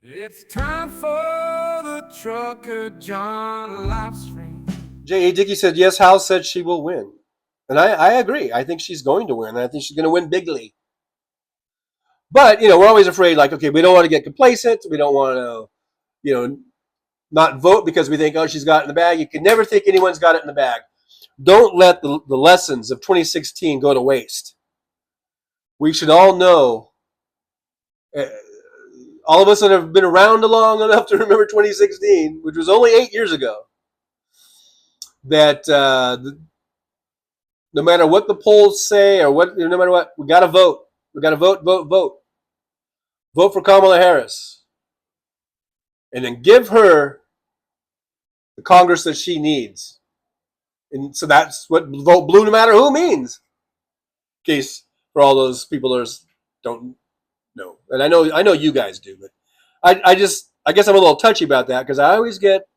It's time for the Trucker John Livestream. J.A. Dickey said, yes, Hal said she will win. And I agree. I think she's going to win. And I think she's going to win bigly. But, we're always afraid, like, okay, we don't want to get complacent. We don't want to, not vote because we think, oh, she's got it in the bag. You can never think anyone's got it in the bag. Don't let the lessons of 2016 go to waste. We should all know, all of us that have been around long enough to remember 2016, which was only 8 years ago, that no matter what the polls say or no matter what, we got to vote. We got to vote, vote, vote. Vote for Kamala Harris. And then give her the Congress that she needs. And so that's what vote blue no matter who means. In case for all those people that don't know. And I know you guys do, but I guess I'm a little touchy about that because I always get,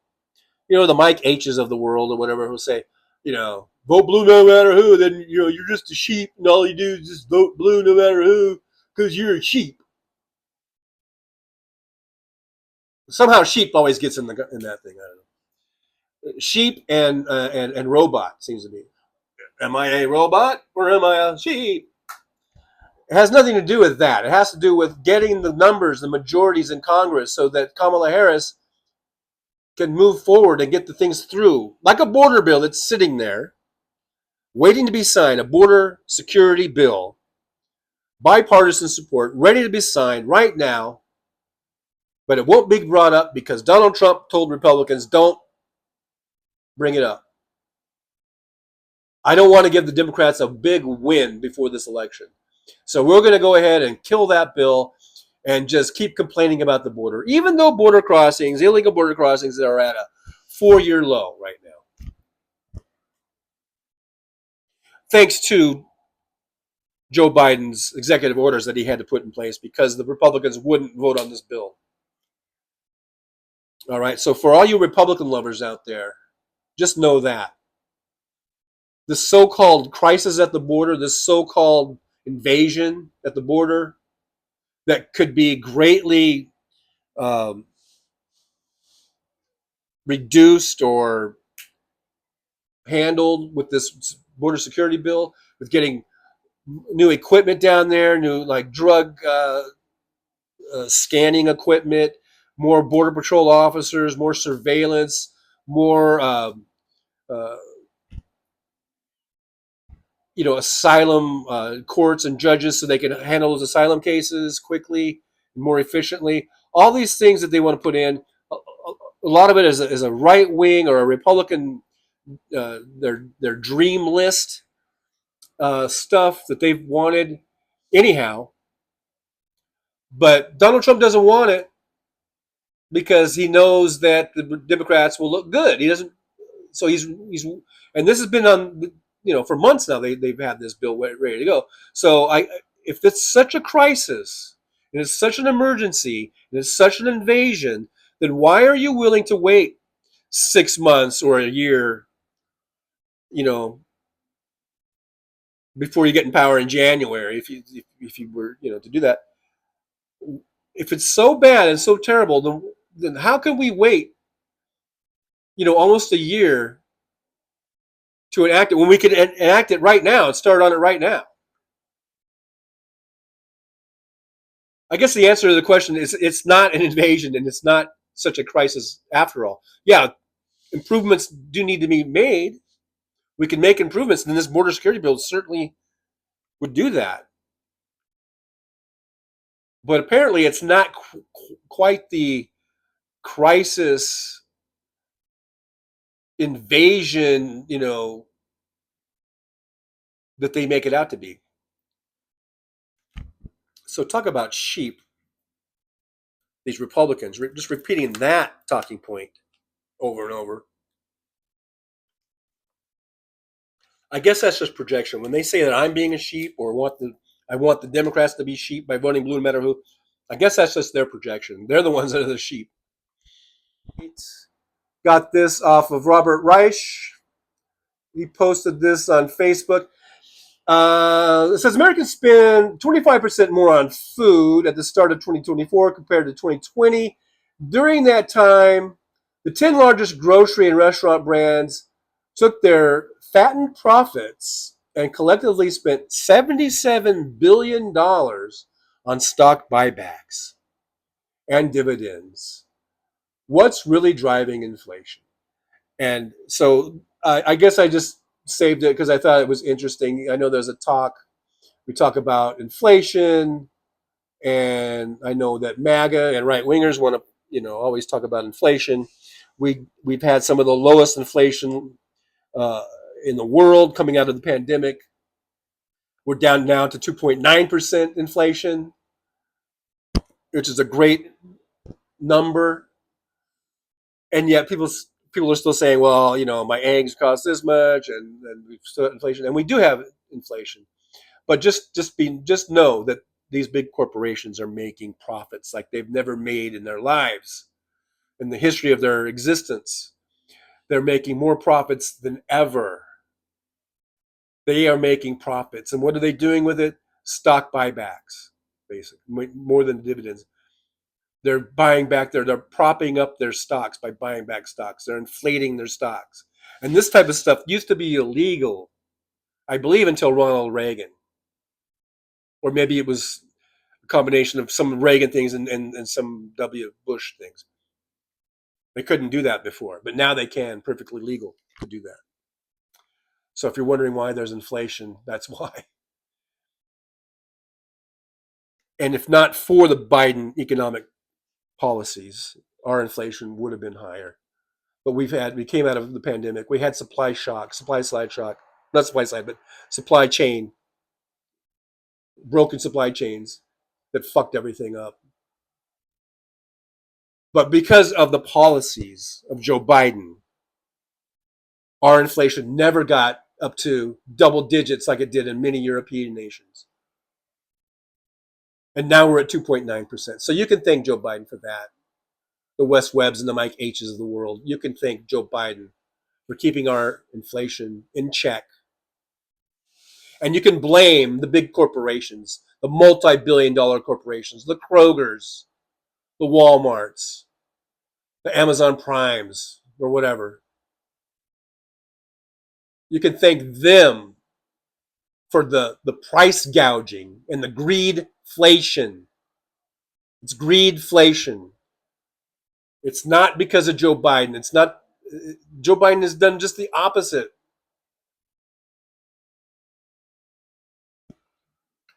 the Mike H's of the world or whatever who say, vote blue no matter who, then you're just a sheep and all you do is just vote blue no matter who because you're a sheep. Somehow sheep always gets in that thing. I don't know. Sheep and robot seems to be. Am I a robot or am I a sheep? It has nothing to do with that. It has to do with getting the numbers, the majorities in Congress so that Kamala Harris can move forward and get the things through. Like a border bill that's sitting there, waiting to be signed, a border security bill, bipartisan support, ready to be signed right now, but it won't be brought up because Donald Trump told Republicans, don't bring it up. I don't want to give the Democrats a big win before this election. So we're going to go ahead and kill that bill and just keep complaining about the border, even though border crossings, illegal border crossings, are at a 4-year low right now. Thanks to Joe Biden's executive orders that he had to put in place because the Republicans wouldn't vote on this bill. All right, so for all you Republican lovers out there, just know that this so-called crisis at the border, this so-called invasion at the border that could be greatly reduced or handled with this border security bill, with getting new equipment down there, new like drug scanning equipment, more border patrol officers, more surveillance, more asylum courts and judges so they can handle those asylum cases quickly and more efficiently. All these things that they want to put in, a lot of it is a right wing or a Republican their dream list stuff that they've wanted anyhow. But Donald Trump doesn't want it because he knows that the Democrats will look good. He doesn't. So he's and this has been on for months now. They've had this bill ready to go. So if it's such a crisis and it's such an emergency and it's such an invasion, then why are you willing to wait 6 months or a year? Before you get in power in January, if you were to do that. If it's so bad and so terrible, then how can we wait almost a year to enact it when we could enact it right now and start on it right now? I guess the answer to the question is it's not an invasion and it's not such a crisis after all. Yeah, improvements do need to be made. We can make improvements, and this border security bill certainly would do that. But apparently it's not quite the crisis invasion, that they make it out to be. So talk about sheep. These Republicans, just repeating that talking point over and over. I guess that's just projection. When they say that I'm being a sheep or I want the Democrats to be sheep by voting blue no matter who, I guess that's just their projection. They're the ones that are the sheep. Got this off of Robert Reich. He posted this on Facebook. It says Americans spend 25% more on food at the start of 2024 compared to 2020. During that time, the 10 largest grocery and restaurant brands took their fattened profits and collectively spent $77 billion on stock buybacks and dividends. What's really driving inflation? And so I guess I just saved it because I thought it was interesting. I know there's a talk, we talk about inflation, and I know that MAGA and right wingers want to, always talk about inflation. We've had some of the lowest inflation uh, in the world coming out of the pandemic. We're down now to 2.9% inflation, which is a great number. And yet people are still saying, well, my eggs cost this much, and we've still inflation, and we do have inflation. But just know that these big corporations are making profits like they've never made in their lives, in the history of their existence. They're making more profits than ever. They are making profits, and what are they doing with it? Stock buybacks, basically, more than dividends. They're buying back they're propping up their stocks by buying back stocks. They're inflating their stocks. And this type of stuff used to be illegal, I believe, until Ronald Reagan. Or maybe it was a combination of some Reagan things and some W. Bush things. They couldn't do that before, but now they can, perfectly legal to do that. So if you're wondering why there's inflation, that's why. And if not for the Biden economic policies, our inflation would have been higher. But we came out of the pandemic. We had supply side shock, not supply side, but supply chain, broken supply chains that fucked everything up. But because of the policies of Joe Biden, our inflation never got up to double digits like it did in many European nations. And now we're at 2.9%. So you can thank Joe Biden for that. The Wes Webbs and the Mike H's of the world. You can thank Joe Biden for keeping our inflation in check. And you can blame the big corporations, the multi-billion-dollar corporations, the Krogers, the Walmarts, the Amazon Primes, or whatever. You can thank them for the price gouging and the greedflation. It's greedflation. It's not because of Joe Biden. It's not. Joe Biden has done just the opposite.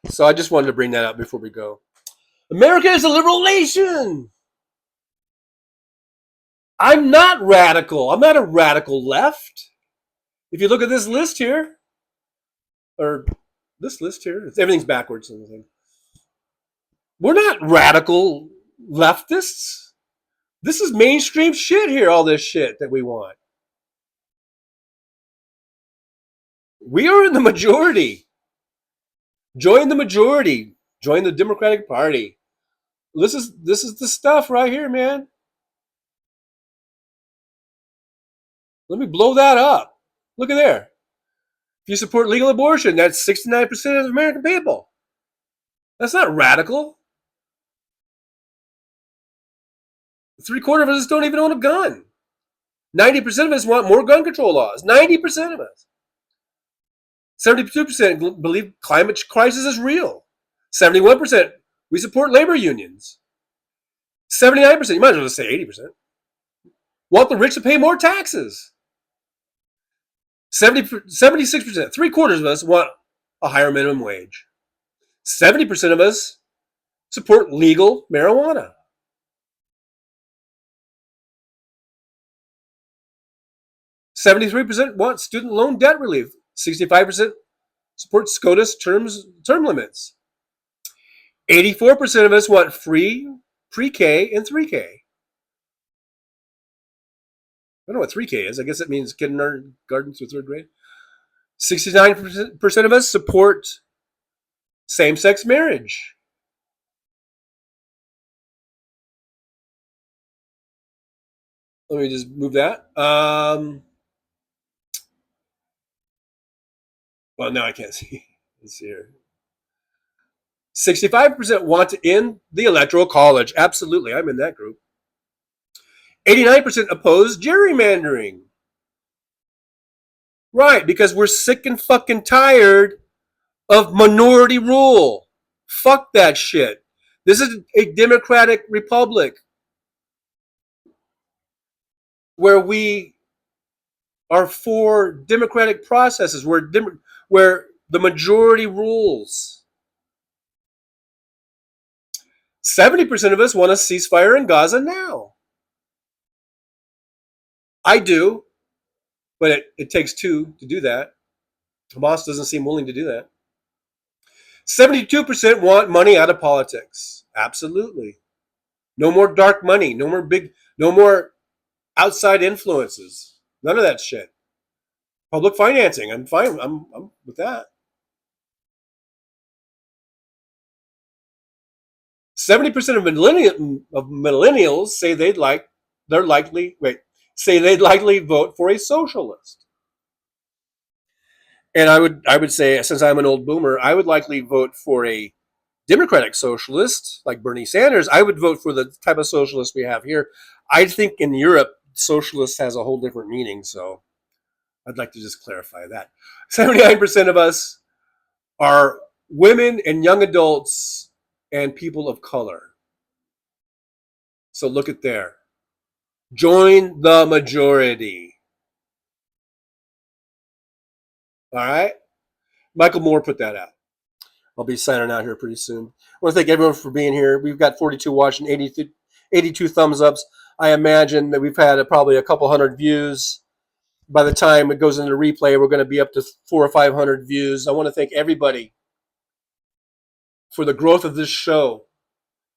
So I just wanted to bring that up before we go. America is a liberal nation. I'm not radical. I'm not a radical left. If you look at this list here, or this list here, everything's backwards. We're not radical leftists. This is mainstream shit here, all this shit that we want. We are in the majority. Join the majority. Join the Democratic Party. This is the stuff right here, man. Let me blow that up. Look at there. If you support legal abortion, that's 69% of the American people. That's not radical. 3/4 of us don't even own a gun. 90% of us want more gun control laws. 90% of us. 72% believe climate crisis is real. 71% we support labor unions. 79%, you might as well just say 80%, want the rich to pay more taxes. 76%, 3/4 of us want a higher minimum wage. 70% of us support legal marijuana. 73% want student loan debt relief. 65% support SCOTUS term limits. 84% of us want free pre-K and 3K. I don't know what 3K is. I guess it means kindergarten through third grade. 69% of us support same-sex marriage. Let me just move that. Well, now I can't see. Let's see here. 65% want to end the Electoral College. Absolutely, I'm in that group. 89% oppose gerrymandering. Right, because we're sick and fucking tired of minority rule. Fuck that shit. This is a democratic republic where we are for democratic processes, where the majority rules. 70% of us want a ceasefire in Gaza now. I do, but it takes two to do that. Hamas doesn't seem willing to do that. 72% want money out of politics. Absolutely. No more dark money. No more outside influences. None of that shit. Public financing. I'm fine. I'm with that. 70% of millennials say they'd likely vote for a socialist. And I would say, since I'm an old boomer, I would likely vote for a democratic socialist like Bernie Sanders. I would vote for the type of socialist we have here. I think in Europe, socialist has a whole different meaning, so I'd like to just clarify that. 79% of us are women and young adults and people of color. So look at there. Join the majority. All right? Michael Moore put that out. I'll be signing out here pretty soon. I want to thank everyone for being here. We've got 42 watching, 82 thumbs ups. I imagine that we've had probably a couple hundred views. By the time it goes into replay, we're going to be up to 400 or 500 views. I want to thank everybody for the growth of this show,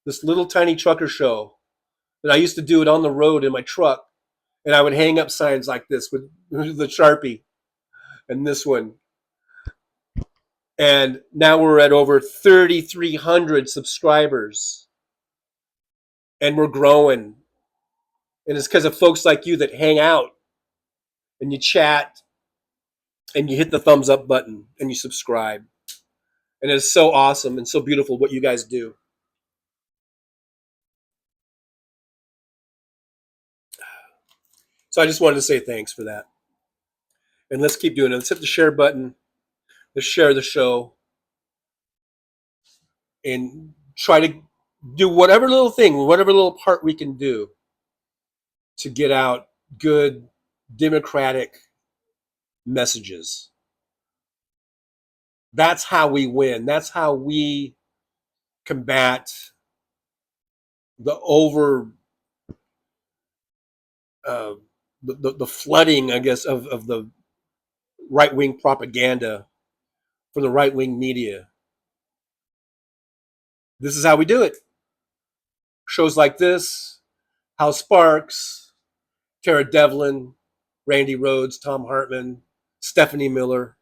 this little tiny trucker show that I used to do it on the road in my truck. And I would hang up signs like this with the Sharpie and this one. And now we're at over 3,300 subscribers. And we're growing. And it's because of folks like you that hang out and you chat and you hit the thumbs up button and you subscribe. And it's so awesome and so beautiful what you guys do. So I just wanted to say thanks for that. And let's keep doing it. Let's hit the share button. Let's share the show. And try to do whatever little part we can do to get out good democratic messages. That's how we win. That's how we combat the the flooding, I guess, of the right-wing propaganda from the right-wing media. This is how we do it. Shows like this, Hal Sparks, Tara Devlin, Randy Rhodes, Tom Hartman, Stephanie Miller,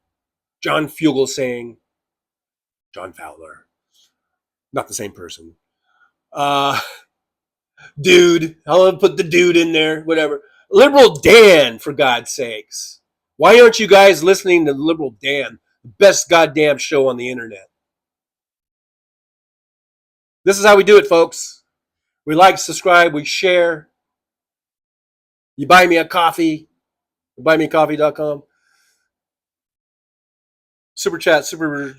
John Fugelsang, John Fowler. Not the same person. Dude. I'll put the dude in there, whatever. Liberal Dan, for God's sakes. Why aren't you guys listening to Liberal Dan? The best goddamn show on the internet. This is how we do it, folks. We like, subscribe, we share. You buy me a coffee. Buymeacoffee.com. Super chats, super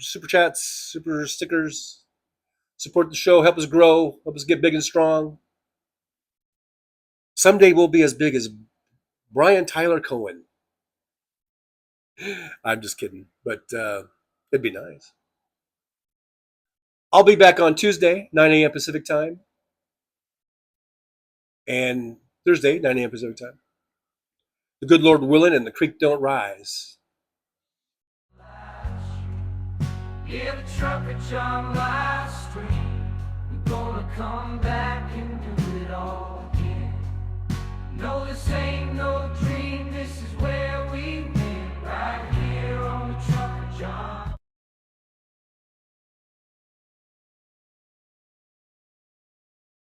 stickers. Support the show, help us grow, help us get big and strong. Someday we'll be as big as Brian Tyler Cohen. I'm just kidding, but it'd be nice. I'll be back on Tuesday, 9 a.m. Pacific time. And Thursday, 9 a.m. Pacific time. The good Lord willing and the creek don't rise. Yeah, the trucker John Livestream. We're gonna come back and do it all again. No, this ain't